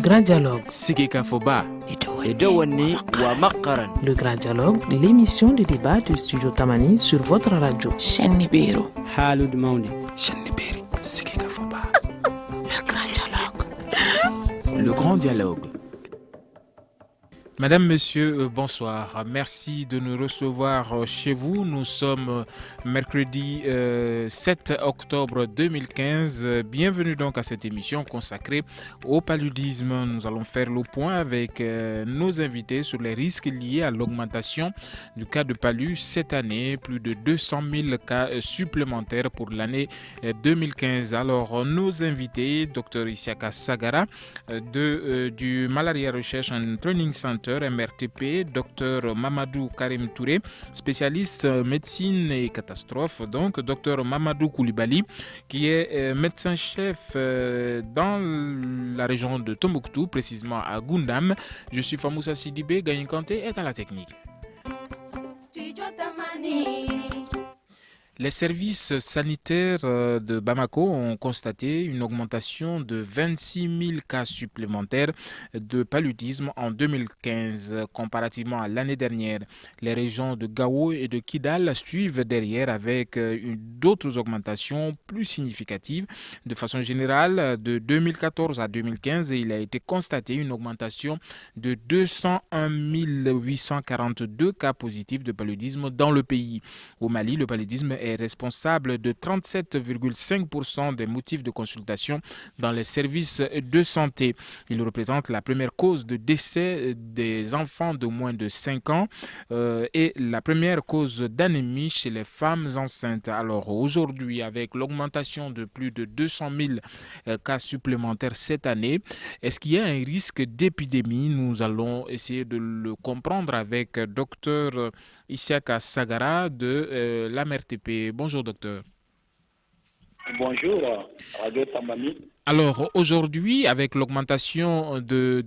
grand dialogue. Sigeka Foba. Edouani wa Makaran. Le grand dialogue, l'émission de débat de Studio Tamani sur votre radio. Chaîne Nibéro. Haloud Mauni. Chaîne Nibéri. Sigeka Foba. Le grand dialogue. Le grand dialogue. Madame, Monsieur, bonsoir. Merci de nous recevoir chez vous. Nous sommes mercredi 7 octobre 2015. Bienvenue donc à cette émission consacrée au paludisme. Nous allons faire le point avec nos invités sur les risques liés à l'augmentation du cas de palud cette année. Plus de 200 000 cas supplémentaires pour l'année 2015. Alors, nos invités, Dr Isiaka Sagara du Malaria Research and Training Center, MRTP, Dr Mamadou Karim Touré, spécialiste médecine et catastrophe, donc Dr Mamadou Koulibaly, qui est médecin-chef dans la région de Tombouctou, précisément à Goundam. Je suis Famoussa Sidibé, Gagné Kanté est à la technique. Les services sanitaires de Bamako ont constaté une augmentation de 26 000 cas supplémentaires de paludisme en 2015 comparativement à l'année dernière. Les régions de Gao et de Kidal suivent derrière avec d'autres augmentations plus significatives. De façon générale, de 2014 à 2015, il a été constaté une augmentation de 201 842 cas positifs de paludisme dans le pays. Au Mali, le paludisme est responsable de 37,5% des motifs de consultation dans les services de santé. Il représente la première cause de décès des enfants de moins de 5 ans et la première cause d'anémie chez les femmes enceintes. Alors aujourd'hui, avec l'augmentation de plus de 200 000 cas supplémentaires cette année, est-ce qu'il y a un risque d'épidémie? Nous allons essayer de le comprendre avec Dr Isiaka Sagara de l'AMRTP. Bonjour docteur. Bonjour, Radio Tamani. Alors aujourd'hui, avec l'augmentation de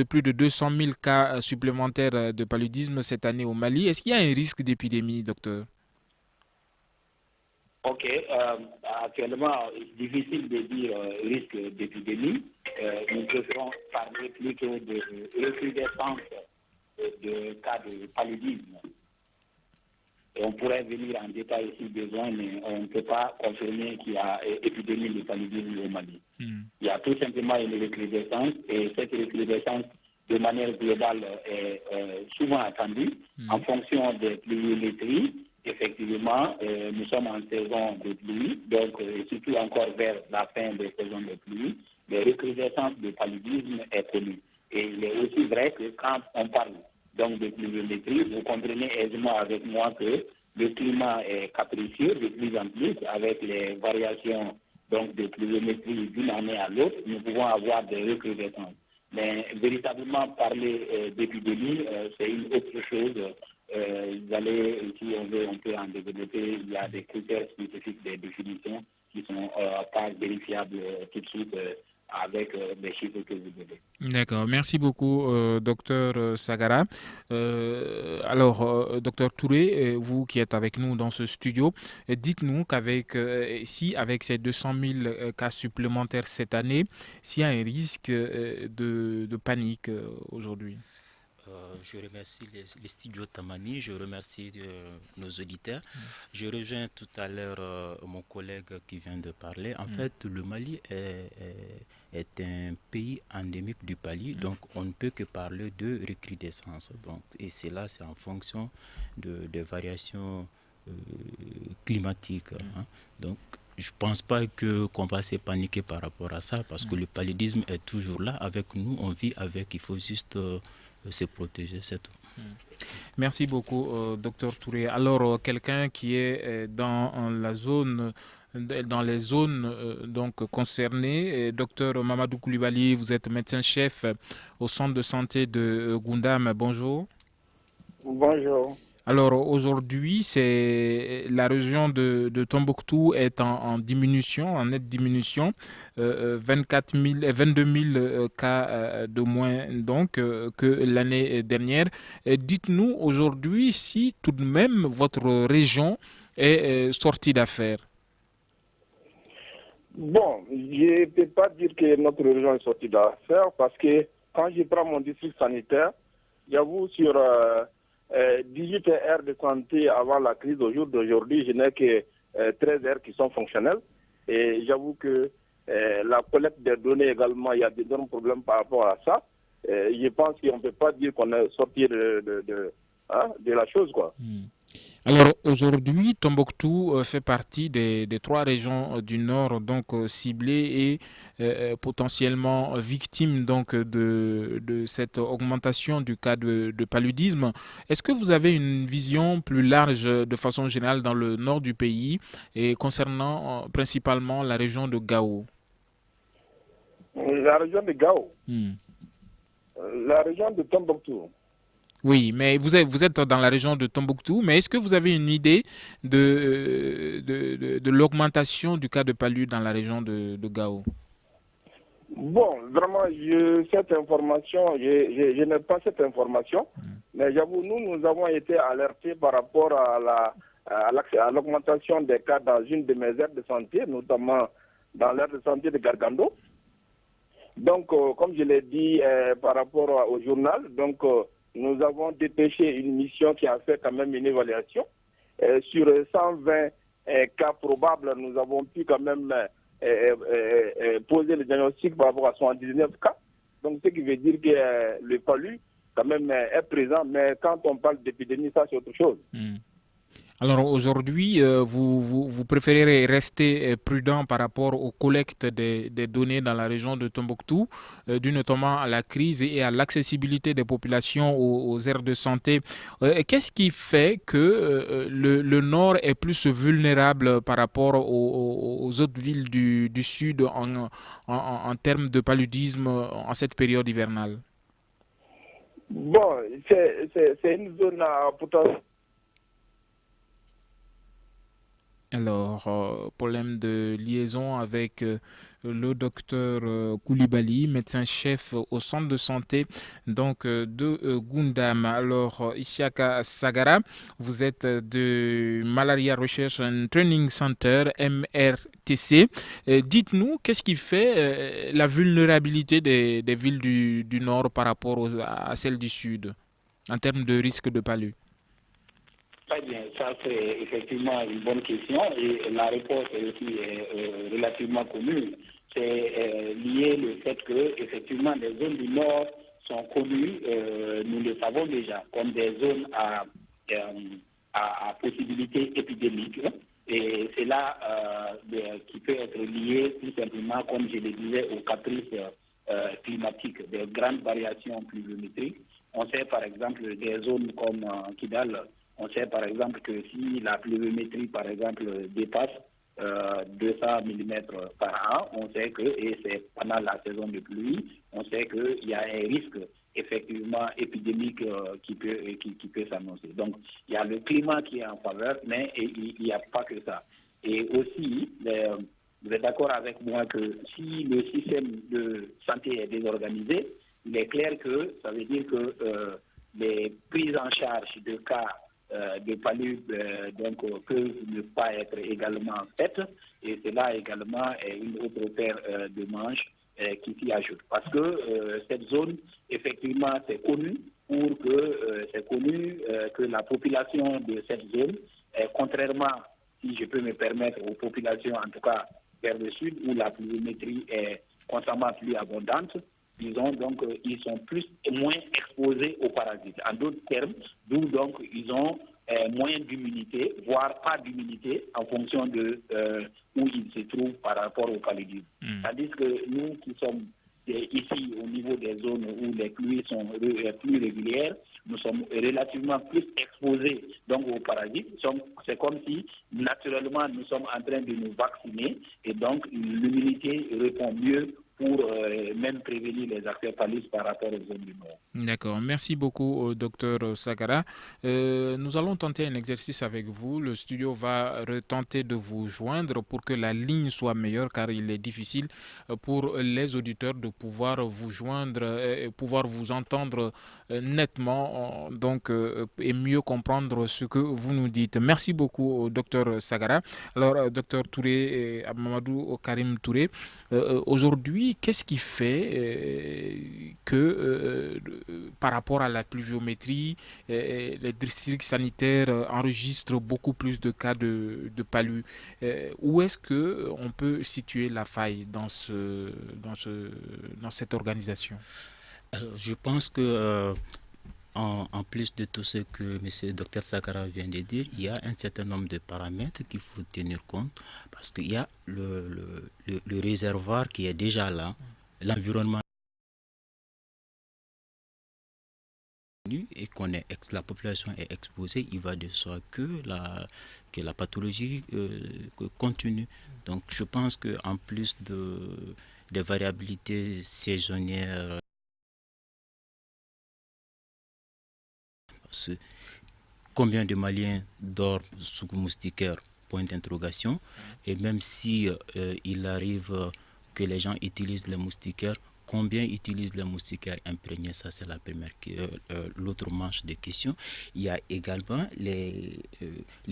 plus de 200 000 cas supplémentaires de paludisme cette année au Mali, est-ce qu'il y a un risque d'épidémie, docteur? Ok, actuellement, c'est difficile de dire risque d'épidémie. Nous préférons parler plutôt de recrudescence de cas de paludisme. Et on pourrait venir en détail si besoin, mais on ne peut pas confirmer qu'il y a épidémie de paludisme au Mali. Il y a tout simplement une recrudescence et cette recrudescence, de manière globale, est souvent attendue en fonction des pluviométries. Effectivement, nous sommes en saison de pluie, donc surtout encore vers la fin des saisons de pluie, la recrudescence de paludisme est connue. Et il est aussi vrai que quand on parle donc de pluviométrie, vous comprenez aisément avec moi que le climat est capricieux de plus en plus avec les variations donc de pluviométrie d'une année à l'autre. Nous pouvons avoir des recrudescences. Mais véritablement parler d'épidémie, c'est une autre chose. Si on veut, on peut en développer. Il y a des critères spécifiques, des définitions qui ne sont pas vérifiables tout de suite avec les chiffres que vous donnez. D'accord, merci beaucoup, docteur Sagara. Alors, docteur Touré, vous qui êtes avec nous dans ce studio, dites-nous qu'avec avec ces 200 000 cas supplémentaires cette année, s'il y a un risque de panique aujourd'hui. Je remercie les studios Tamani, je remercie nos auditeurs. Je rejoins tout à l'heure mon collègue qui vient de parler. En fait, le Mali est un pays endémique du palud, donc on ne peut que parler de recrudescence. Donc, et cela, c'est en fonction des variations climatiques. Donc, je ne pense pas qu'on va se paniquer par rapport à ça, parce que le paludisme est toujours là avec nous, on vit avec, il faut juste se protéger, c'est tout. Merci beaucoup, docteur Touré. Alors, quelqu'un qui est dans les zones donc concernées, docteur Mamadou Koulibaly, vous êtes médecin-chef au centre de santé de Goundam. Bonjour. Bonjour. Alors aujourd'hui, c'est la région de Tombouctou est en diminution, en nette diminution, 22 000 cas de moins donc que l'année dernière. Dites-nous aujourd'hui si tout de même votre région est sortie d'affaires. Bon, je ne peux pas dire que notre région est sortie d'affaire parce que quand je prends mon district sanitaire, j'avoue sur 18 heures de santé avant la crise au jour d'aujourd'hui, je n'ai que 13 heures qui sont fonctionnelles. Et j'avoue que la collecte des données également, il y a d'énormes problèmes par rapport à ça. Je pense qu'on ne peut pas dire qu'on est sorti de la chose, quoi. Alors aujourd'hui, Tombouctou fait partie des 3 régions du nord donc ciblées et potentiellement victimes donc de cette augmentation du cas de paludisme. Est-ce que vous avez une vision plus large de façon générale dans le nord du pays et concernant principalement la région de Gao? La région de Gao, la région de Tombouctou. Oui, mais vous êtes dans la région de Tombouctou, mais est-ce que vous avez une idée de l'augmentation du cas de palu dans la région de Gao? Bon, vraiment, cette information, je n'ai pas cette information, mais j'avoue, nous avons été alertés par rapport à l'augmentation des cas dans une de mes aires de santé, notamment dans l'aire de santé de Gargando. Donc, comme je l'ai dit par rapport au journal, donc nous avons dépêché une mission qui a fait quand même une évaluation. Sur 120 cas probables, nous avons pu quand même poser le diagnostic par rapport à 79 cas. Donc, ce qui veut dire que le palu, quand même, est présent. Mais quand on parle d'épidémie, ça, c'est autre chose. Alors aujourd'hui, vous préférez rester prudent par rapport aux collectes des données dans la région de Tombouctou, dû notamment à la crise et à l'accessibilité des populations aux aires de santé. Qu'est-ce qui fait que le nord est plus vulnérable par rapport aux autres villes du sud en termes de paludisme en cette période hivernale? Bon, c'est une zone à potentiel. Alors, problème de liaison avec le docteur Koulibaly, médecin-chef au centre de santé donc de Gundam. Alors, Isiaka Sagara, vous êtes de Malaria Research and Training Center, MRTC. Dites-nous, qu'est-ce qui fait la vulnérabilité des villes du nord par rapport à celles du sud en termes de risque de palu? Très bien, ça c'est effectivement une bonne question et la réponse est aussi relativement commune. C'est lié le fait que effectivement les zones du nord sont connues, nous le savons déjà, comme des zones à possibilité épidémique. Et c'est là qui peut être lié tout simplement, comme je le disais, aux caprices climatiques, des grandes variations pluviométriques. On sait par exemple des zones comme Kidal. On sait par exemple que si la pluviométrie, par exemple, dépasse 200 mm par an, on sait que, et c'est pendant la saison de pluie, on sait qu'il y a un risque effectivement épidémique qui peut s'annoncer. Donc, il y a le climat qui est en faveur, mais il n'y a pas que ça. Et aussi, vous êtes d'accord avec moi que si le système de santé est désorganisé, il est clair que ça veut dire que les prises en charge de cas de palu peuvent ne pas être également faites, et cela également est une autre paire de manches qui s'y ajoute. Parce que cette zone, effectivement, c'est connu que la population de cette zone, contrairement, si je peux me permettre, aux populations, en tout cas vers le sud, où la pluviométrie est constamment plus abondante, disons, donc ils sont moins exposés aux parasites. En d'autres termes, d'où donc ils ont moins d'immunité, voire pas d'immunité en fonction de où ils se trouvent par rapport au paludisme. Tandis que nous qui sommes ici au niveau des zones où les pluies sont plus régulières, nous sommes relativement plus exposés donc aux parasites. C'est comme si naturellement nous sommes en train de nous vacciner et donc l'immunité répond mieux pour même prévenir les acteurs paludistes par rapport aux zones du nord. D'accord. Merci beaucoup, docteur Sagara. Nous allons tenter un exercice avec vous. Le studio va retenter de vous joindre pour que la ligne soit meilleure, car il est difficile pour les auditeurs de pouvoir vous joindre et pouvoir vous entendre nettement, et mieux comprendre ce que vous nous dites. Merci beaucoup, docteur Sagara. Alors, docteur Touré, Mamadou Karim Touré, aujourd'hui, qu'est-ce qui fait que par rapport à la pluviométrie, les districts sanitaires enregistrent beaucoup plus de cas de palu? Où est-ce qu'on peut situer la faille dans cette organisation? Alors, je pense que en plus de tout ce que M. Dr Sakara vient de dire, il y a un certain nombre de paramètres qu'il faut tenir compte, parce qu'il y a le réservoir qui est déjà là, l'environnement et la population est exposée, il va de soi que la pathologie continue. Donc je pense qu'en plus des variabilités saisonnières, combien de Maliens dorment sous moustiquaire? Point d'interrogation. Et même si il arrive que les gens utilisent les moustiquaires, combien utilisent les moustiquaires imprégnés? Ça, c'est la première, l'autre manche de questions. Il y a également les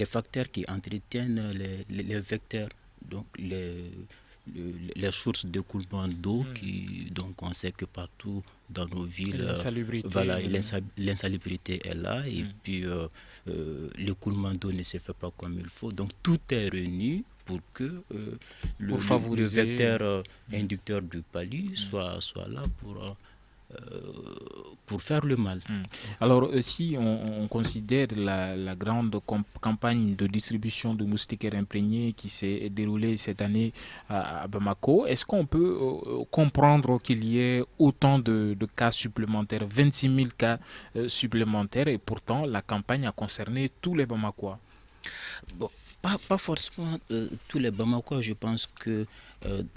facteurs qui entretiennent les vecteurs, donc les sources d'écoulement d'eau, donc on sait que partout dans nos villes, l'insalubrité est là, et puis l'écoulement d'eau ne se fait pas comme il faut. Donc tout est réuni pour que le vecteur inducteur du palu soit là pour faire le mal. Alors, si on considère la grande campagne de distribution de moustiquaires imprégnés qui s'est déroulée cette année à Bamako, est-ce qu'on peut comprendre qu'il y ait autant de cas supplémentaires, 26 000 cas supplémentaires, et pourtant la campagne a concerné tous les Bamakois? Bon, pas forcément tous les Bamakois. Je pense que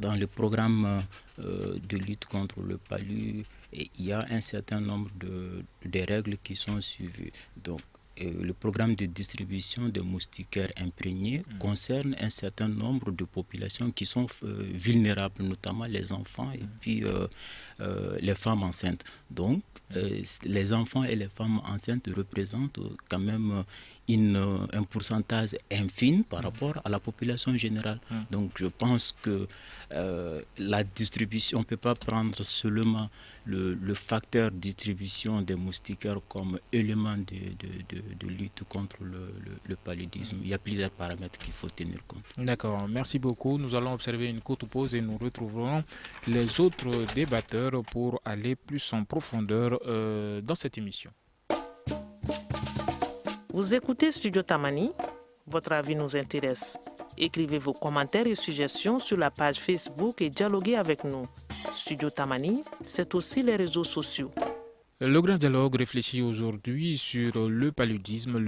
dans le programme de lutte contre le palu, il y a un certain nombre de règles qui sont suivies. Donc, le programme de distribution de moustiquaires imprégnés concerne un certain nombre de populations qui sont vulnérables, notamment les enfants et puis les femmes enceintes. Donc, les enfants et les femmes enceintes représentent quand même un pourcentage infime par rapport à la population générale. Donc je pense que la distribution, on ne peut pas prendre seulement le facteur distribution des moustiquaires comme élément de lutte contre le paludisme. Il y a plusieurs paramètres qu'il faut tenir compte. D'accord, merci beaucoup. Nous allons observer une courte pause et nous retrouverons les autres débatteurs pour aller plus en profondeur dans cette émission. Vous écoutez Studio Tamani, votre avis nous intéresse. Écrivez vos commentaires et suggestions sur la page Facebook et dialoguez avec nous. Studio Tamani, c'est aussi les réseaux sociaux. Le Grand Dialogue réfléchit aujourd'hui sur le paludisme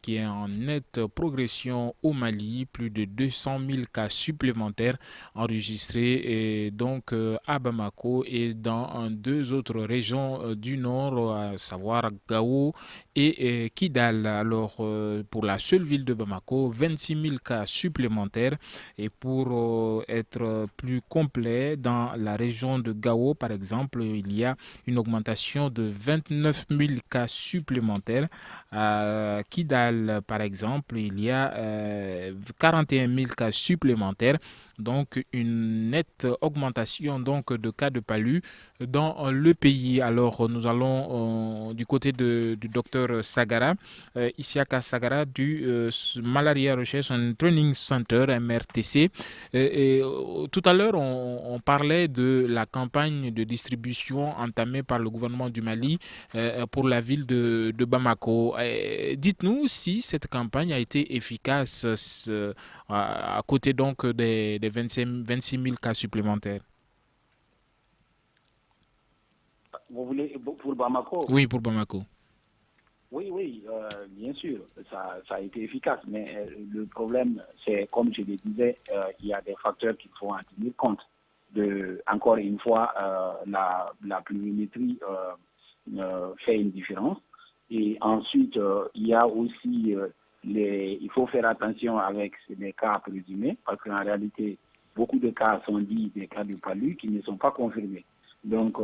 qui est en nette progression au Mali, plus de 200 000 cas supplémentaires enregistrés donc à Bamako et dans deux autres régions du nord, à savoir Gao et Kidal. Alors pour la seule ville de Bamako, 26 000 cas supplémentaires, et pour être plus complet, dans la région de Gao par exemple, il y a une augmentation de 29 000 cas supplémentaires. À Kidal, par exemple, il y a 41 000 cas supplémentaires. Donc une nette augmentation de cas de palu dans le pays. Alors nous allons du côté du docteur Sagara, Isiaka Sagara du Malaria Research and Training Center, MRTC. Tout à l'heure on parlait de la campagne de distribution entamée par le gouvernement du Mali pour la ville de Bamako. Dites-nous si cette campagne a été efficace à côté donc des 26 000 cas supplémentaires. Vous voulez pour Bamako? Oui, pour Bamako. Oui, bien sûr, ça a été efficace, mais le problème, c'est, comme je le disais, il y a des facteurs qu'il faut en tenir compte. encore une fois, la pluviométrie fait une différence. Et ensuite, il y a aussi il faut faire attention avec les cas présumés, parce qu'en réalité, beaucoup de cas sont dits des cas de palu qui ne sont pas confirmés. Donc,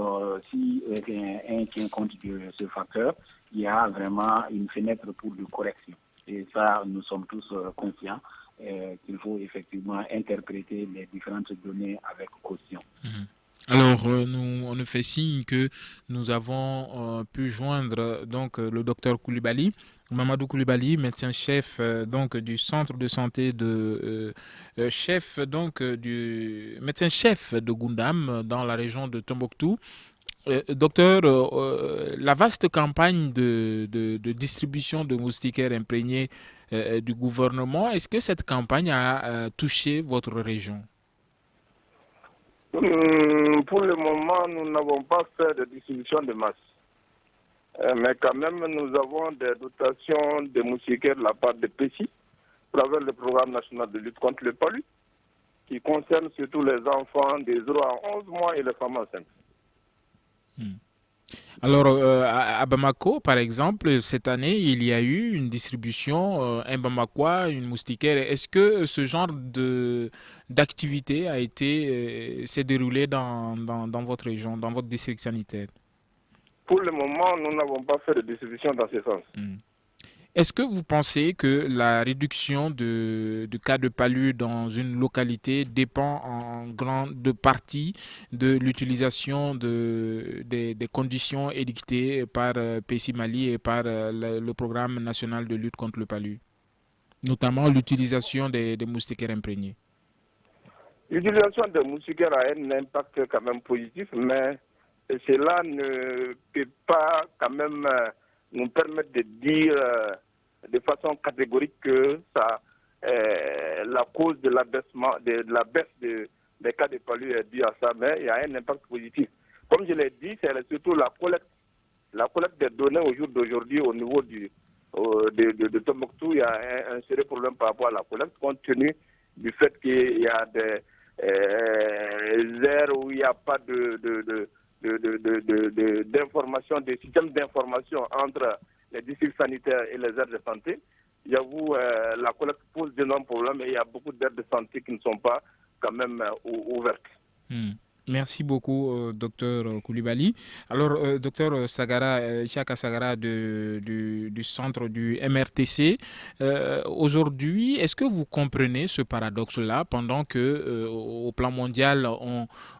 si on tient compte de ce facteur, il y a vraiment une fenêtre pour de correction. Et ça, nous sommes tous conscients qu'il faut effectivement interpréter les différentes données avec caution. Alors, on nous fait signe que nous avons pu joindre donc le docteur Koulibaly, Mamadou Koulibaly, médecin-chef donc du centre de santé médecin-chef de Goundam dans la région de Tombouctou. Docteur, la vaste campagne de distribution de moustiquaires imprégnés du gouvernement, est-ce que cette campagne a touché votre région? Pour le moment, nous n'avons pas fait de distribution de masse. Mais quand même, nous avons des dotations de moustiquaires de la part de PECI, à travers le programme national de lutte contre le palu, qui concerne surtout les enfants de 0 à 11 mois et les femmes enceintes. Alors, à Bamako, par exemple, cette année, il y a eu une distribution, un bamakois, une moustiquaire. Est-ce que ce genre d'activité s'est déroulé dans votre région, dans votre district sanitaire? Pour le moment, nous n'avons pas fait de distribution dans ce sens. Est-ce que vous pensez que la réduction de cas de palu dans une localité dépend en grande partie de l'utilisation des conditions édictées par PECI Mali et par le programme national de lutte contre le palu, notamment l'utilisation des moustiquaires imprégnés? L'utilisation des moustiquaires a un impact quand même positif, mais cela ne peut pas quand même nous permettre de dire de façon catégorique que la cause de la baisse des cas de palu est due à ça, mais il y a un impact positif. Comme je l'ai dit, c'est surtout la collecte des données au jour d'aujourd'hui au niveau de Tombouctou. Il y a un sérieux problème par rapport à la collecte, compte tenu du fait qu'il y a des aires où il n'y a pas d'information, de système d'information entre les districts sanitaires et les aires de santé. J'avoue, la collecte pose d'énormes problèmes et il y a beaucoup d'aires de santé qui ne sont pas quand même ouvertes. Merci beaucoup, docteur Koulibaly. Alors, docteur Sagara, Chaka Sagara du centre du MRTC, aujourd'hui, est-ce que vous comprenez ce paradoxe-là pendant que au plan mondial,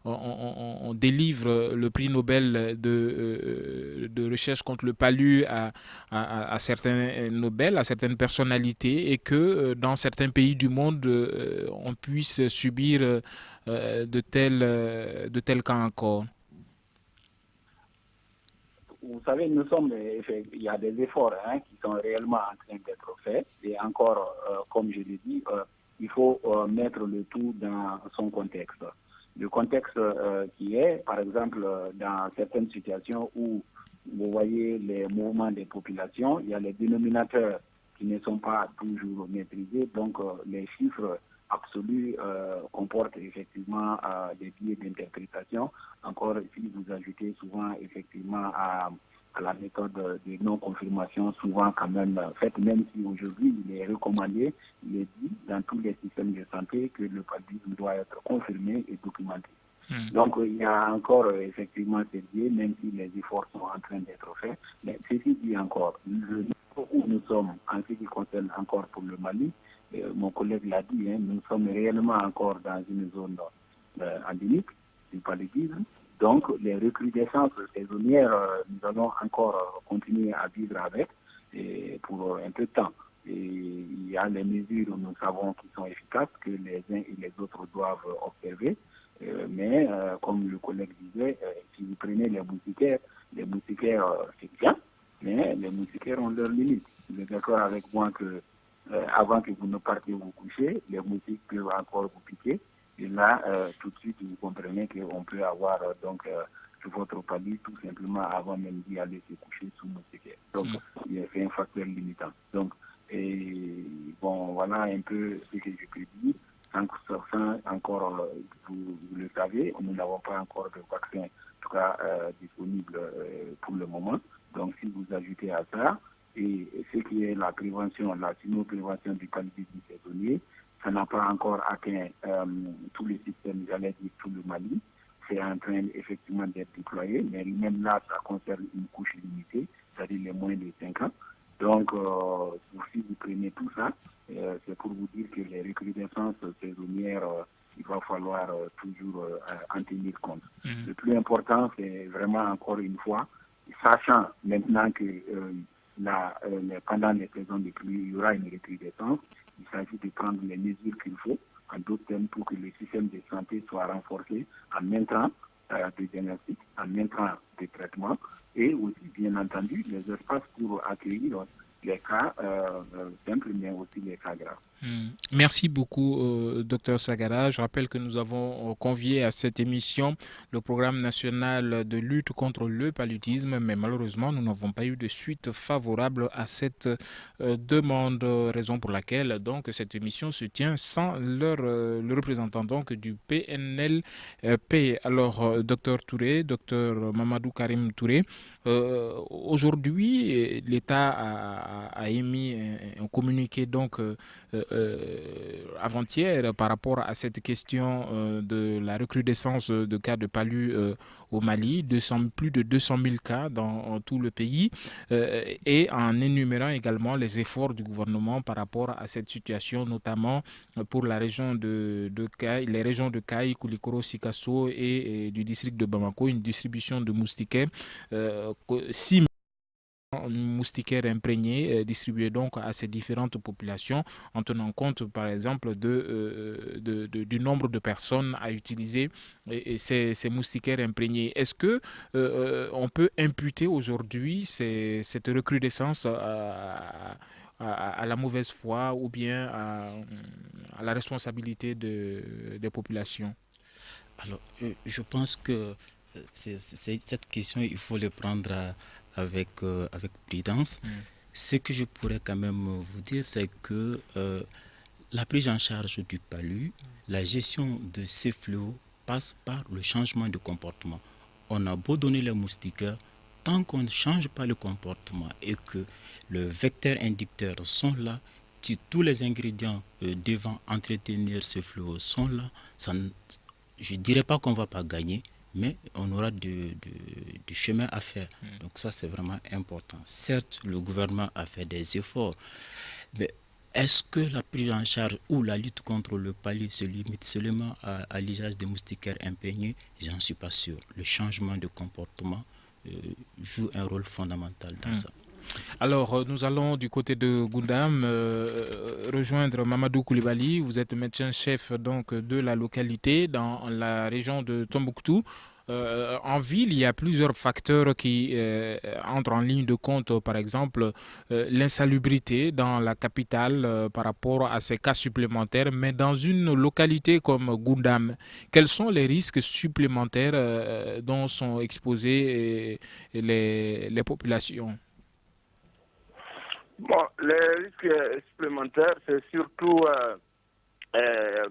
on délivre le prix Nobel de recherche contre le palu à certains Nobel, à certaines personnalités, et que dans certains pays du monde, on puisse subir de tels cas encore? Vous savez, il y a des efforts qui sont réellement en train d'être faits. Et encore, comme je l'ai dit, il faut mettre le tout dans son contexte. Le contexte qui est, par exemple, dans certaines situations où vous voyez les mouvements des populations, il y a les dénominateurs qui ne sont pas toujours maîtrisés, donc les chiffres absolus comportent effectivement des biais d'interprétation. Encore si vous ajoutez souvent effectivement à la méthode de non-confirmation, souvent quand même faite, même si aujourd'hui il est recommandé, il est dit dans tous les systèmes de santé que le paludisme doit être confirmé et documenté. Donc il y a encore effectivement ces biais, même si les efforts sont en train d'être faits. Mais ceci dit encore, le niveau où nous sommes en ce qui concerne encore pour le Mali, mon collègue l'a dit, nous sommes réellement encore dans une zone endémique du paludisme. Donc, les recrudescences saisonnières, nous allons encore continuer à vivre avec pour un peu de temps. Et il y a les mesures, nous savons, qui sont efficaces, que les uns et les autres doivent observer. Mais, comme le collègue disait, si vous prenez les moustiquaires, c'est bien, mais les moustiquaires ont leurs limites. Vous êtes d'accord avec moi que avant que vous ne partiez vous coucher, les moustiques peuvent encore vous piquer. Et là, tout de suite, vous comprenez qu'on peut avoir donc votre palu tout simplement avant même d'y aller se coucher sous moustiquaire. Donc, c'est un facteur limitant. Donc, voilà un peu ce que je peux dire. Sans encore vous le savez, nous n'avons pas encore de vaccin, en tout cas disponible pour le moment. Donc si vous ajoutez à ça, et ce qui est la prévention, la sino-prévention du paludisme saisonnier, ça n'a pas encore atteint tous les systèmes, j'allais dire tout le Mali. C'est en train effectivement d'être déployé, mais même là, ça concerne une couche limitée, c'est-à-dire les moins de 5 ans. Donc, si vous prenez tout ça, c'est pour vous dire que les recrudescences saisonnières, il va falloir toujours en tenir compte. Le plus important, c'est vraiment, encore une fois, sachant maintenant que pendant les saisons de pluie, il y aura une recrudescence, il s'agit de prendre les mesures qu'il faut, en d'autres termes, pour que le système de santé soit renforcé en maintenant des diagnostics, en maintenant des traitements et aussi, bien entendu, les espaces pour accueillir les cas simples, mais aussi les cas graves. Merci beaucoup, Dr Sagara. Je rappelle que nous avons convié à cette émission le programme national de lutte contre le paludisme, mais malheureusement, nous n'avons pas eu de suite favorable à cette demande, raison pour laquelle donc cette émission se tient sans le représentant donc du PNLP. Alors, Dr Touré, Dr Mamadou Karim Touré, aujourd'hui, l'État a émis un communiqué donc avant-hier par rapport à cette question de la recrudescence de cas de palu au Mali, plus de 200 000 cas dans tout le pays, et en énumérant également les efforts du gouvernement par rapport à cette situation, notamment pour la région les régions de Kaï, Koulikoro, Sikasso et du district de Bamako, une distribution de moustiquaires, 6 moustiquaires imprégnés distribués donc à ces différentes populations en tenant compte par exemple du nombre de personnes à utiliser ces moustiquaires imprégnés. Est-ce que on peut imputer aujourd'hui cette recrudescence à la mauvaise foi ou bien à la responsabilité des populations? Alors, je pense que cette question, il faut le prendre avec prudence. Ce que je pourrais quand même vous dire, c'est que la prise en charge du palu, la gestion de ces fléaux passe par le changement de comportement. On a beau donner les moustiquaires, tant qu'on ne change pas le comportement et que le vecteur inducteur sont là, si tous les ingrédients devant entretenir ce fléau sont là, je ne dirais pas qu'on ne va pas gagner, mais on aura du chemin à faire. Donc ça, c'est vraiment important. Certes, le gouvernement a fait des efforts, mais est-ce que la prise en charge ou la lutte contre le palu se limite seulement à l'usage des moustiquaires imprégnés? J'en suis pas sûr. Le changement de comportement joue un rôle fondamental dans ça. Alors, nous allons du côté de Goundam rejoindre Mamadou Koulibaly. Vous êtes médecin-chef donc de la localité dans la région de Tombouctou. En ville, il y a plusieurs facteurs qui entrent en ligne de compte. Par exemple, l'insalubrité dans la capitale par rapport à ces cas supplémentaires. Mais dans une localité comme Goundam, quels sont les risques supplémentaires dont sont exposées les populations? Bon, les risques supplémentaires, c'est surtout,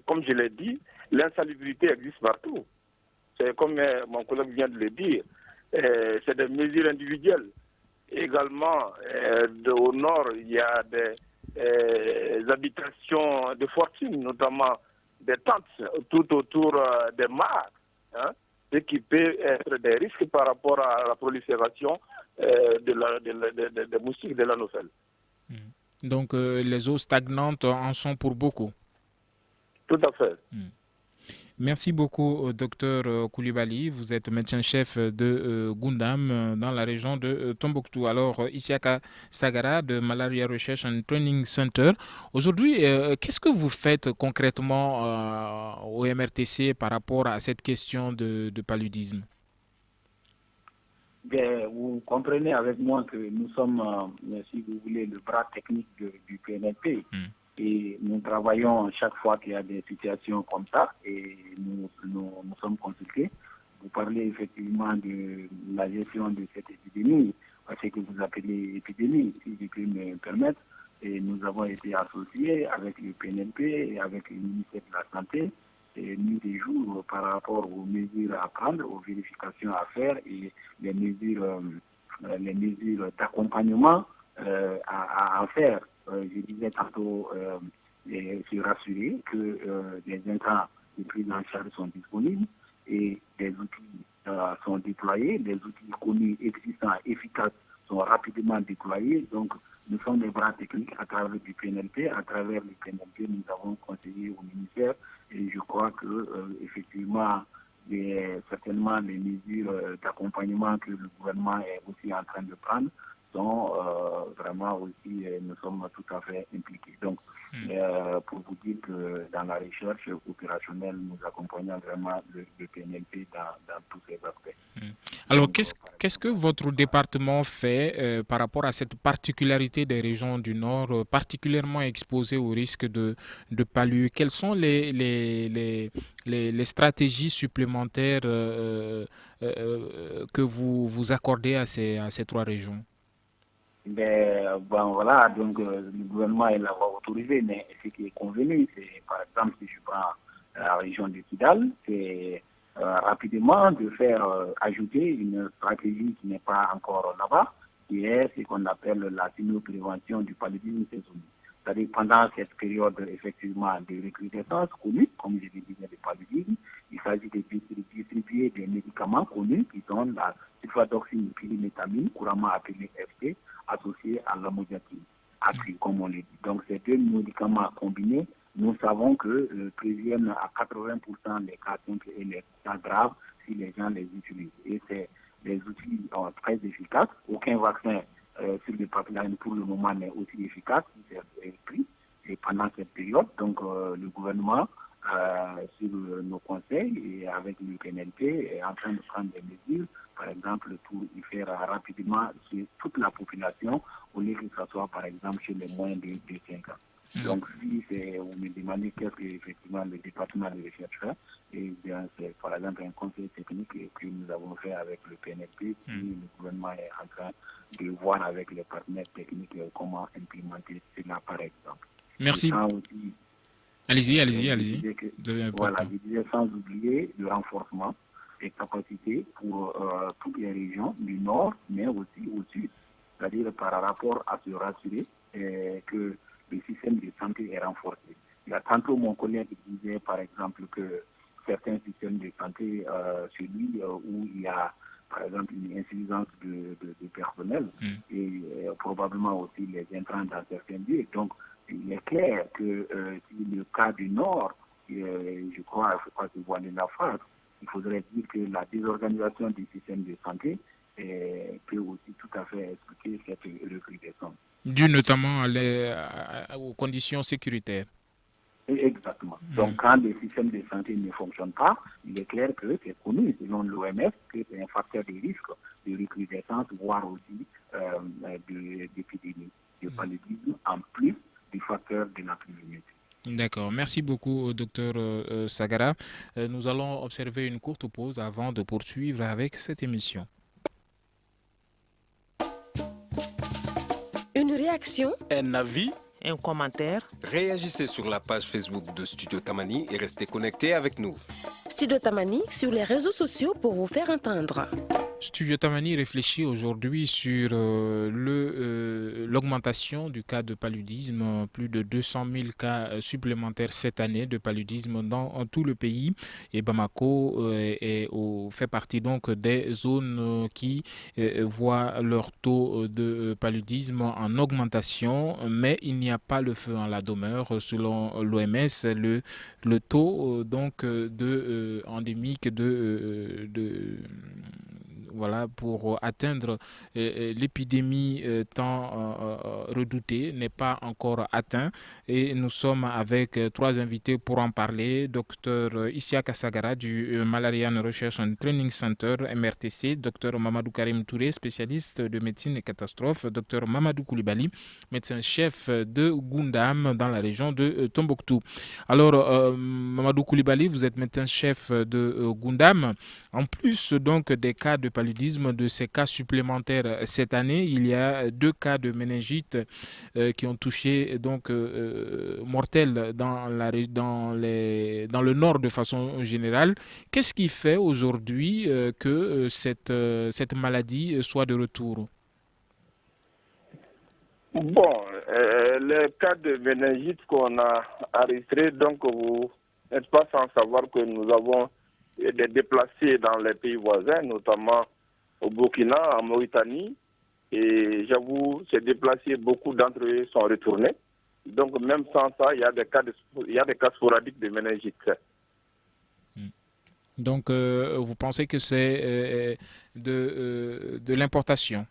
comme je l'ai dit, l'insalubrité existe partout. C'est comme mon collègue vient de le dire, c'est des mesures individuelles. Également, au nord, il y a des habitations de fortune, notamment des tentes tout autour des mares, ce qui peut être des risques par rapport à la prolifération des moustiques de l'anophèle. Donc les eaux stagnantes en sont pour beaucoup. Tout à fait. Merci beaucoup, docteur Koulibaly. Vous êtes médecin-chef de Goundam dans la région de Tombouctou. Alors, Isiaka Sagara de Malaria Research and Training Center. Aujourd'hui, qu'est-ce que vous faites concrètement au MRTC par rapport à cette question de paludisme? Bien, vous comprenez avec moi que nous sommes, si vous voulez, le bras technique du PNLP. Et nous travaillons chaque fois qu'il y a des situations comme ça et nous sommes consultés. Vous parlez effectivement de la gestion de cette épidémie, ce que vous appelez épidémie, si je peux me permettre. Et nous avons été associés avec le PNLP et avec le ministère de la Santé et nuit et jour par par rapport aux mesures à prendre, aux vérifications à faire et les mesures d'accompagnement à faire. Je disais tantôt, se rassurer que les intrants de prise en charge sont disponibles et des outils sont déployés, des outils connus, existants, efficaces sont rapidement déployés. Donc, nous sommes des bras techniques à travers du PNLP. À travers le PNLP, nous avons conseillé au ministère et je crois que effectivement, certainement les mesures d'accompagnement que le gouvernement est aussi en train de prendre sont vraiment aussi, nous sommes tout à fait impliqués. Donc, pour vous dire que dans la recherche opérationnelle, nous accompagnons vraiment le PNLP dans tous ces aspects. Alors, qu'est-ce que votre département fait par rapport à cette particularité des régions du Nord, particulièrement exposées au risque de palu? Quelles sont les stratégies supplémentaires que vous accordez à ces trois régions? Bon, voilà, donc le gouvernement l'a autorisé, mais ce qui est convenu, c'est par exemple, si je prends la région de Kidal, c'est rapidement de faire ajouter une stratégie qui n'est pas encore là-bas, qui est ce qu'on appelle la prévention du paludisme saisonnier. C'est-à-dire pendant cette période effectivement de recrudescence connue, comme je l'ai dit, le paludisme, il s'agit de distribuer des médicaments connus qui sont la sulfadoxine pyrimétamine, couramment appelée FP, associée à l'amodiaquine, comme on le dit. Donc ces deux médicaments combinés, nous savons que préviennent à 80% les cas simples et les cas graves si les gens les utilisent. Et c'est des outils très efficaces. Aucun vaccin sur le pipeline pour le moment n'est aussi efficace qui est pris et pendant cette période. Donc le gouvernement, sur nos conseils et avec le PNLP, est en train de prendre des mesures, par exemple pour y faire rapidement sur toute la population, au lieu que ce soit par exemple chez les moins de 5 ans. Donc si vous me demandez qu'est-ce que effectivement le département de recherche fait, et bien c'est par exemple un conseil technique que nous avons fait avec le PNLP, puis le gouvernement est en train de voir avec les partenaires techniques comment implémenter cela par exemple. Merci. Allez-y. Voilà, je disais sans oublier le renforcement des capacités pour toutes les régions du nord, mais aussi au sud. C'est-à-dire par rapport à se rassurer que le système de santé est renforcé. Il y a tantôt mon collègue disait par exemple que certains systèmes de santé, celui où il y a par exemple une insuffisance de personnel et probablement aussi les intrants dans certains lieux. Donc il est clair que si le cas du Nord, je crois que vous voyez la phrase, il faudrait dire que la désorganisation du système de santé peut aussi tout à fait expliquer cette recrudescence. Dû notamment aux conditions sécuritaires. Exactement. Donc quand le système de santé ne fonctionne pas, il est clair que c'est connu selon l'OMS que c'est un facteur de risque de recrudescence, voire aussi d'épidémie, de paludisme, en plus du facteur de la pluviométrie. D'accord. Merci beaucoup, docteur Sagara. Nous allons observer une courte pause avant de poursuivre avec cette émission. Une réaction, un avis, un commentaire. Réagissez sur la page Facebook de Studio Tamani et restez connectés avec nous. Studio Tamani sur les réseaux sociaux pour vous faire entendre. Studio Tamani réfléchit aujourd'hui sur l'augmentation du cas de paludisme, plus de 200 000 cas supplémentaires cette année de paludisme dans tout le pays. Et Bamako fait partie donc des zones qui voient leur taux de paludisme en augmentation, mais il n'y a pas le feu en la demeure. Selon l'OMS, le taux donc endémique voilà, pour atteindre l'épidémie tant redoutée n'est pas encore atteint. Et nous sommes avec trois invités pour en parler. Dr Isiaka Sagara du Malarian Research and Training Center, MRTC. Dr Mamadou Karim Touré, spécialiste de médecine et catastrophes. Dr Mamadou Koulibaly, médecin-chef de Gundam dans la région de Tombouctou. Alors, Mamadou Koulibaly, vous êtes médecin-chef de Gundam. En plus donc des cas de paludisme, de ces cas supplémentaires cette année, il y a 2 cas de méningite qui ont touché donc mortels dans le nord de façon générale. Qu'est-ce qui fait aujourd'hui que cette maladie soit de retour? Bon, les cas de méningite qu'on a enregistrés, donc vous n'êtes pas sans savoir que nous avons des déplacés dans les pays voisins, notamment au Burkina, en Mauritanie. Et j'avoue, ces déplacés, beaucoup d'entre eux sont retournés. Donc même sans ça, il y a des cas sporadiques de méningite. Donc vous pensez que c'est de l'importation?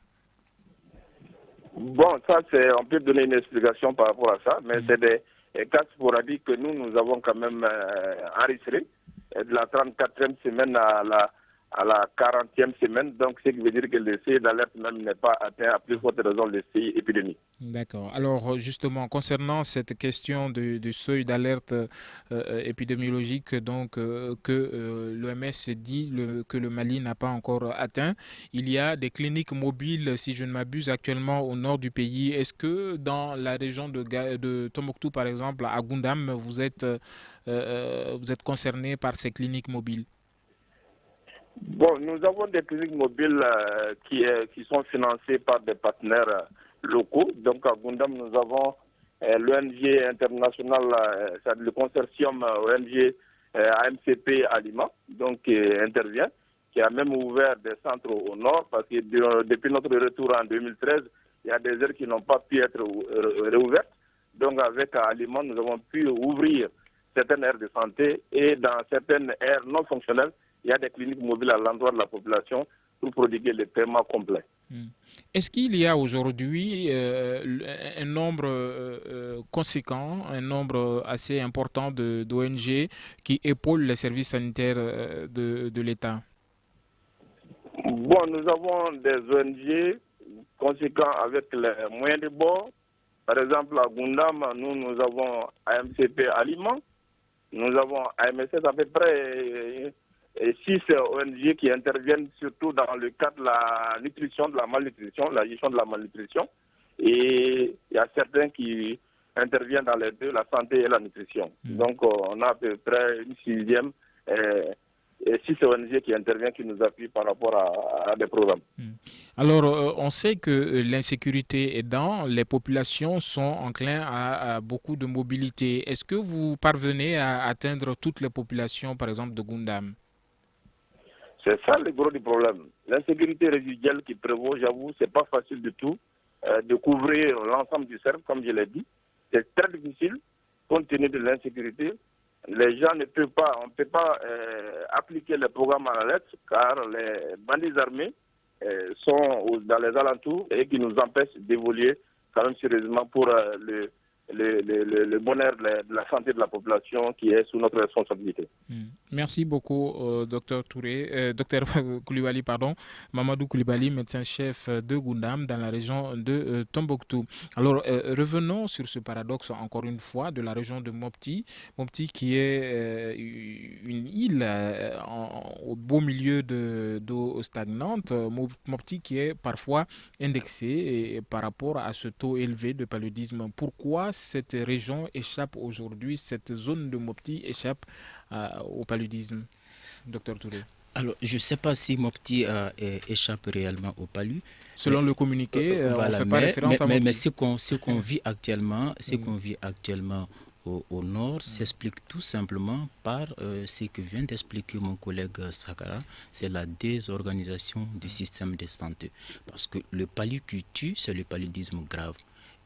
Bon, ça, on peut donner une explication par rapport à ça, mais c'est des cas sporadiques que nous avons quand même enregistrés, de la 34e semaine à la 40e semaine, donc ce qui veut dire que le seuil d'alerte même n'est pas atteint, à plus forte raison le seuil épidémique. D'accord. Alors justement, concernant cette question du seuil d'alerte épidémiologique donc, que l'OMS dit que le Mali n'a pas encore atteint, il y a des cliniques mobiles, si je ne m'abuse, actuellement au nord du pays. Est-ce que dans la région de Tombouctou, par exemple, à Goundam, vous êtes concerné par ces cliniques mobiles? Bon, nous avons des cliniques mobiles qui sont financées par des partenaires locaux. Donc à Goundam, nous avons l'ONG international, le consortium ONG AMCP Aliment, donc qui intervient, qui a même ouvert des centres au nord, parce que depuis notre retour en 2013, il y a des aires qui n'ont pas pu être réouvertes. Donc avec Aliment, nous avons pu ouvrir certaines aires de santé et dans certaines aires non fonctionnelles, il y a des cliniques mobiles à l'endroit de la population pour prodiguer les paiements complets. Est-ce qu'il y a aujourd'hui un nombre conséquent, un nombre assez important d'ONG qui épaulent les services sanitaires de l'État? Bon, nous avons des ONG conséquents avec les moyens de bord. Par exemple, à Goundam, nous avons AMCP Aliment, nous avons AMSS à peu près 6 ONG qui interviennent surtout dans le cadre de la nutrition, de la malnutrition, la gestion de la malnutrition. Et il y a certains qui interviennent dans les deux, la santé et la nutrition. Donc on a à peu près une 6e et 6 ONG qui interviennent, qui nous appuient par rapport à des programmes. Alors, on sait que l'insécurité aidant, les populations sont enclins à beaucoup de mobilité. Est-ce que vous parvenez à atteindre toutes les populations, par exemple, de Goundam? C'est ça le gros du problème. L'insécurité résiduelle qui prévaut, j'avoue, c'est pas facile du tout de couvrir l'ensemble du cercle, comme je l'ai dit. C'est très difficile, compte tenu de l'insécurité. Les gens ne peuvent pas, on ne peut pas appliquer les programmes à la lettre, car les bandits armés sont dans les alentours et qui nous empêchent d'évoluer quand même sérieusement pour le bonheur de la santé de la population qui est sous notre responsabilité. Merci beaucoup, Dr Koulibaly, Mamadou Koulibaly, médecin-chef de Goundam dans la région de Tombouctou. Alors, revenons sur ce paradoxe encore une fois de la région de Mopti. Mopti qui est une île au beau milieu d'eau stagnante. Mopti qui est parfois indexée par rapport à ce taux élevé de paludisme. Pourquoi cette région échappe aujourd'hui, cette zone de Mopti échappe au paludisme, Dr Touré? Alors, je ne sais pas si Mopti échappe réellement au palud. Selon le communiqué, on ne fait pas référence à Mopti. Mais ce qu'on vit actuellement, au nord s'explique tout simplement par ce que vient d'expliquer mon collègue Sakara, c'est la désorganisation du système de santé. Parce que le palud qui tue, c'est le paludisme grave.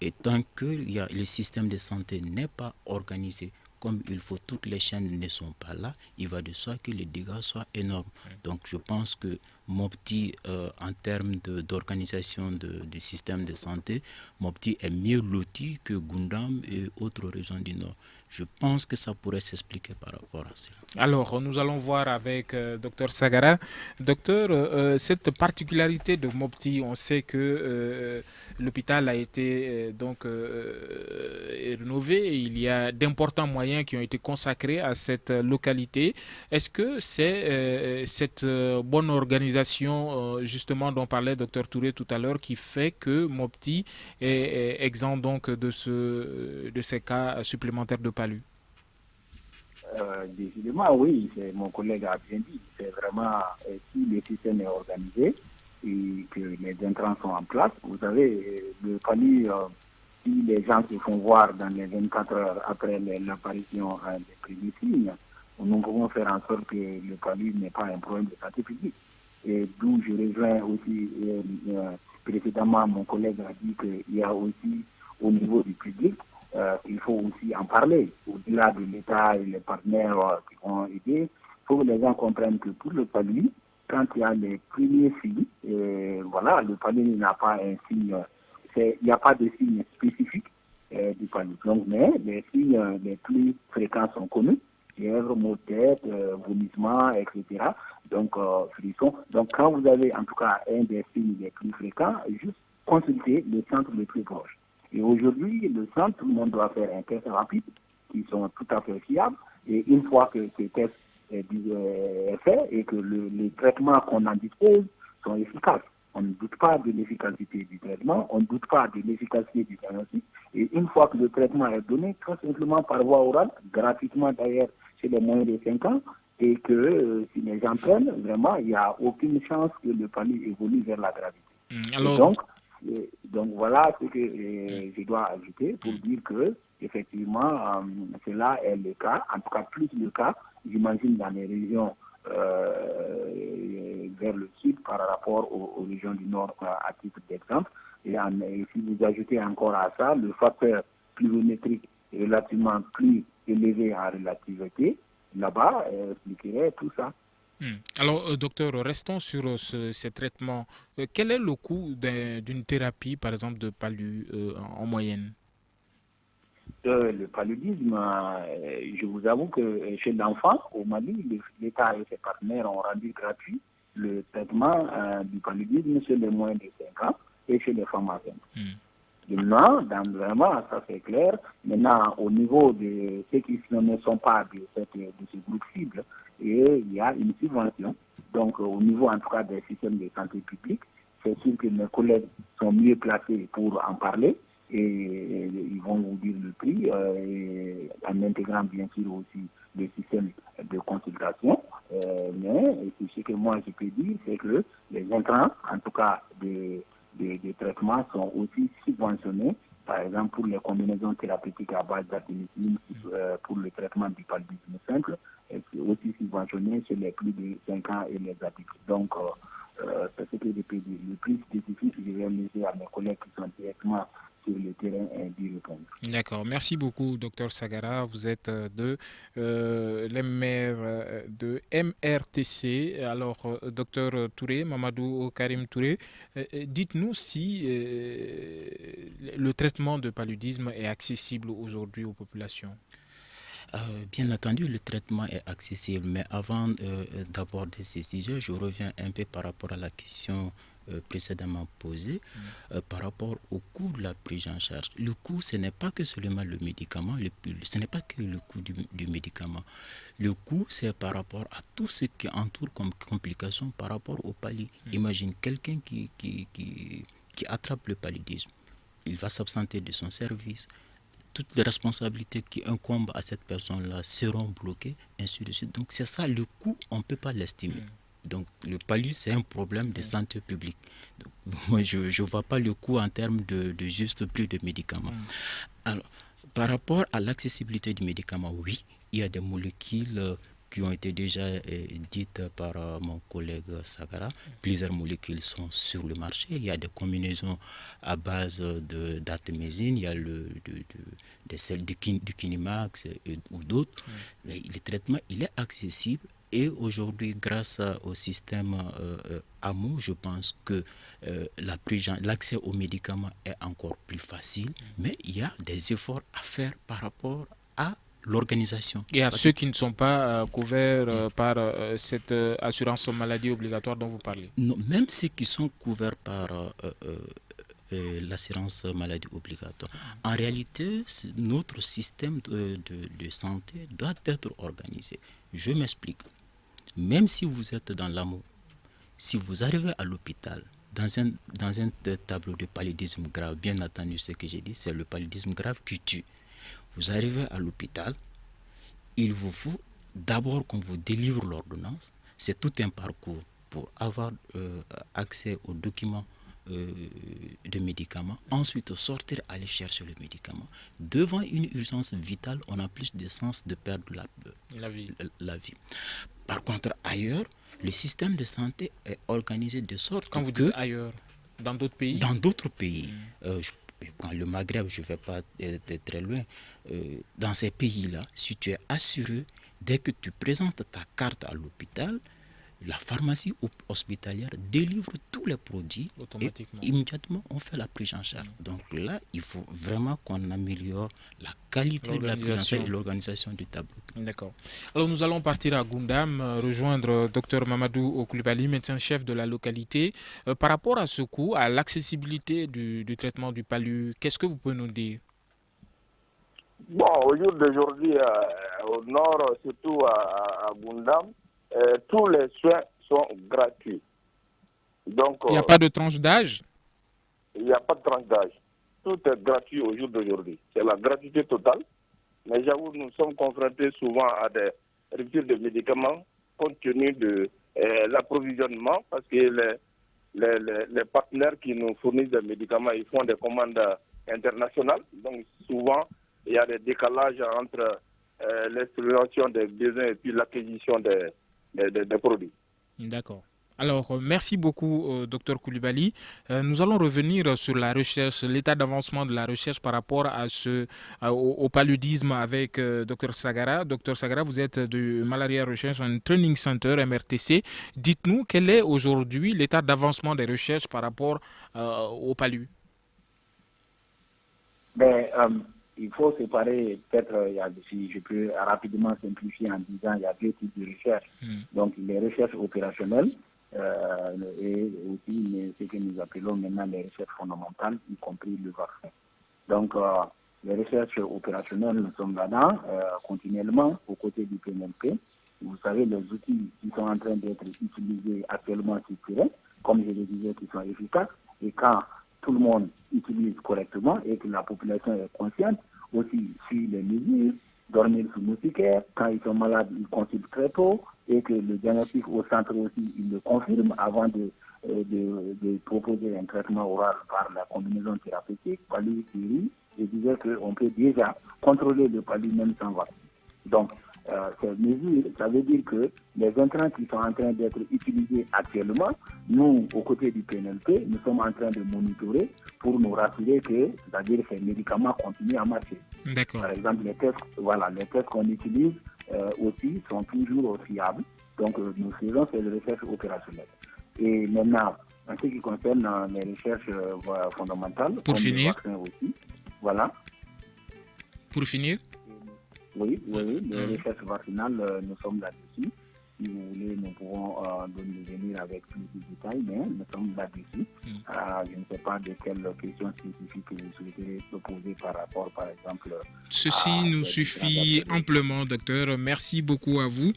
Et tant que le système de santé n'est pas organisé comme il faut, toutes les chaînes ne sont pas là, il va de soi que les dégâts soient énormes. Donc je pense que Mopti, en termes d'organisation du système de santé, Mopti est mieux loti que Gundam et autres régions du Nord. Je pense que ça pourrait s'expliquer par rapport à cela. Alors, nous allons voir avec Dr Sagara. Docteur, cette particularité de Mopti, on sait que l'hôpital a été rénové et il y a d'importants moyens qui ont été consacrés à cette localité. Est-ce que c'est cette bonne organisation, justement, dont parlait Dr Touré tout à l'heure, qui fait que Mopti est exempt donc de ces cas supplémentaires de palu? Décidément, oui, mon collègue a bien dit. C'est vraiment si le système est organisé et que les intrants sont en place. Vous savez, le palu, si les gens se font voir dans les 24 heures après l'apparition des premiers signes, nous pouvons faire en sorte que le palu n'est pas un problème de santé publique. Et d'où je rejoins aussi précédemment, mon collègue a dit qu'il y a aussi au niveau du public, il faut aussi en parler. Au-delà de l'État et les partenaires qui vont aider, il faut que les gens comprennent que pour le palu, quand il y a les premiers signes, voilà, le palu n'a pas un signe, il n'y a pas de signe spécifique du palu. Donc, mais les signes les plus fréquents sont connus, fièvre, maux de tête, vomissement, etc. Donc, frisson. Donc, quand vous avez en tout cas un des signes les plus fréquents, juste consultez le centre le plus proche. Et aujourd'hui, le centre, tout le monde doit faire un test rapide, qui sont tout à fait fiables. Et une fois que ces tests est fait et que les traitements qu'on en dispose sont efficaces, on ne doute pas de l'efficacité du traitement, on ne doute pas de l'efficacité du diagnostic. Et une fois que le traitement est donné, tout simplement par voie orale, gratuitement d'ailleurs chez les moins de 5 ans, et que si les gens prennent, vraiment, il n'y a aucune chance que le palu évolue vers la gravité. Alors... Donc voilà ce que je dois ajouter pour dire que effectivement cela est le cas, en tout cas plus le cas, j'imagine dans les régions vers le sud par rapport aux régions du nord à titre d'exemple. Et si vous ajoutez encore à ça le facteur pluviométrique relativement plus élevé en relativité, là-bas expliquerait tout ça. Alors, docteur, restons sur ces traitements. Quel est le coût d'une thérapie, par exemple, de palu en moyenne? Le paludisme, je vous avoue que chez l'enfant, au Mali, l'État et ses partenaires ont rendu gratuit le traitement du paludisme chez les moins de 5 ans et chez les femmes enceintes. Maintenant, vraiment, ça c'est clair. Maintenant, au niveau de ceux qui ne sont pas de ce groupe cible, il y a une subvention. Donc, au niveau en tout cas des systèmes de santé publique, c'est sûr que mes collègues sont mieux placés pour en parler et ils vont vous dire le prix, en intégrant bien sûr aussi le système de consultation. Mais ce que moi je peux dire, c'est que les intrants, en tout cas des traitements, sont aussi subventionnés. Par exemple, pour les combinaisons thérapeutiques à base d'artémisinine, pour le traitement du paludisme simple, c'est aussi subventionné chez les plus de 5 ans et les adultes. Donc, c'est ce que je peux dire. Le plus spécifique, je vais laisser à mes collègues qui sont directement sur le terrain d'y répondre. D'accord. Merci beaucoup, Dr Sagara. Vous êtes de MRTC. Alors, Dr Touré, Mamadou Karim Touré, dites-nous si le traitement de paludisme est accessible aujourd'hui aux populations. Bien entendu, le traitement est accessible, mais avant d'aborder ces sujets, je reviens un peu par rapport à la question précédemment posée, par rapport au coût de la prise en charge. Le coût, ce n'est pas que seulement le médicament, ce n'est pas que le coût du médicament. Le coût, c'est par rapport à tout ce qui entoure comme complication par rapport au palu. Imagine quelqu'un qui attrape le paludisme, il va s'absenter de son service. Toutes les responsabilités qui incombent à cette personne-là seront bloquées, ainsi de suite. Donc c'est ça, le coût, on ne peut pas l'estimer. Donc le palu, c'est un problème de santé publique. Donc, moi, je ne vois pas le coût en termes de juste prix de médicaments. Alors, par rapport à l'accessibilité du médicament, oui, il y a des molécules qui ont été déjà dites par mon collègue Sagara. Plusieurs molécules sont sur le marché. Il y a des combinaisons à base d'artémisine, il y a des celles du Kinimax ou d'autres. Mais le traitement, il est accessible Et aujourd'hui, grâce au système AMO, je pense que l'accès aux médicaments est encore plus facile, mais il y a des efforts à faire par rapport à l'organisation. Et à ceux qui ne sont pas couverts par cette assurance maladie obligatoire dont vous parlez. Non, même ceux qui sont couverts par l'assurance maladie obligatoire. En réalité, notre système de santé doit être organisé. Je m'explique. Même si vous êtes dans l'AMO, si vous arrivez à l'hôpital, dans un tableau de paludisme grave, bien entendu, ce que j'ai dit, c'est le paludisme grave qui tue. Vous arrivez à l'hôpital, il vous faut d'abord qu'on vous délivre l'ordonnance. C'est tout un parcours pour avoir accès aux documents de médicaments. Ensuite, sortir, aller chercher le médicament. Devant une urgence vitale, on a plus de chances de perdre la vie. Par contre, ailleurs, le système de santé est organisé de sorte Quand vous dites ailleurs, dans d'autres pays? Dans d'autres pays. Le Maghreb, je ne vais pas être très loin. Dans ces pays-là, si tu es assuré, dès que tu présentes ta carte à l'hôpital, la pharmacie hospitalière délivre tous les produits et immédiatement on fait la prise en charge. Donc là, il faut vraiment qu'on améliore la qualité de la prise en charge et l'organisation du tableau. D'accord. Alors nous allons partir à Goundam, rejoindre Dr Mamadou Coulibaly, médecin-chef de la localité. Par rapport à ce coût, à l'accessibilité du traitement du palu, qu'est-ce que vous pouvez nous dire? Bon, au jour d'aujourd'hui, au nord, surtout à Goundam, tous les soins sont gratuits. Donc, il n'y a pas de tranche d'âge? Il n'y a pas de tranche d'âge. Tout est gratuit au jour d'aujourd'hui. C'est la gratuité totale. Mais j'avoue, nous sommes confrontés souvent à des ruptures de médicaments compte tenu de l'approvisionnement, parce que les partenaires qui nous fournissent des médicaments, ils font des commandes internationales. Donc souvent, il y a des décalages entre l'exploration des besoins et puis l'acquisition des produits. D'accord. Alors, merci beaucoup, Dr Coulibaly. Nous allons revenir sur la recherche, l'état d'avancement de la recherche par rapport à au paludisme avec Dr Sagara. Dr Sagara, vous êtes du Malaria Research and Training Center, MRTC. Dites-nous, quel est aujourd'hui l'état d'avancement des recherches par rapport au palu? Il faut séparer, peut-être, si je peux rapidement simplifier en disant, il y a deux types de recherches. Donc, les recherches opérationnelles et aussi ce que nous appelons maintenant les recherches fondamentales, y compris le vaccin. Donc, les recherches opérationnelles, nous sommes là-dedans continuellement aux côtés du PNLP. Vous savez, les outils qui sont en train d'être utilisés actuellement sur le terrain, comme je le disais, qui sont efficaces, et quand tout le monde utilise correctement et que la population est consciente, aussi suit les mesures, dormir sous moustiquaire, quand ils sont malades, ils consultent très tôt, et que le diagnostic au centre aussi, il le confirme avant de proposer un traitement oral par la combinaison thérapeutique, palu-curie. Je disais qu'on peut déjà contrôler le palu même sans vaccin. Donc, ces mesures, ça veut dire que les intrants qui sont en train d'être utilisés actuellement, nous, aux côtés du PNLP, nous sommes en train de monitorer pour nous rassurer que, c'est-à-dire que ces médicaments continuent à marcher. D'accord. Par exemple, les tests qu'on utilise aussi sont toujours fiables. Donc, nous faisons ces recherches opérationnelles. Et maintenant, en ce qui concerne les recherches fondamentales, pour finir, le vaccin aussi, voilà. Pour finir. Oui, les recherches vaccinales, nous sommes là-dessus. Si vous voulez, nous pouvons venir avec plus de détails, mais nous sommes là-dessus. Je ne sais pas de quelles questions spécifiques vous souhaitez poser par rapport, par exemple... Ceci nous suffit amplement, docteur. Merci beaucoup à vous,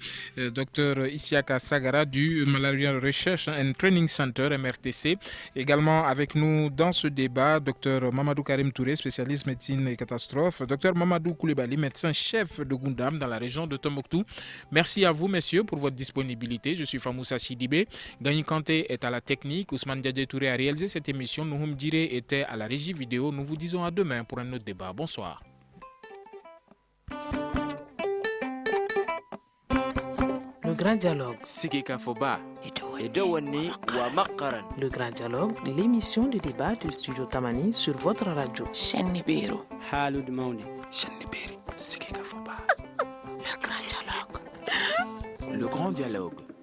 docteur Isiaka Sagara du Malaria Research and Training Center, MRTC. Également avec nous dans ce débat, docteur Mamadou Karim Touré, spécialiste médecine et catastrophe. Docteur Mamadou Coulibaly, médecin-chef de Goundam dans la région de Tombouctou. Merci à vous, messieurs, pour votre disponibilité. Je suis Famoussa Sidibé. Gagny Kanté est à la technique. Ousmane Diadje Touré a réalisé cette émission. Nouhoum Diré était à la régie vidéo. Nous vous disons à demain pour un autre débat. Bonsoir. Le grand dialogue. Le grand dialogue, l'émission de débat du studio Tamani sur votre radio. Shenibero. Halud Mauni. Le grand dialogue. le grand dialogue.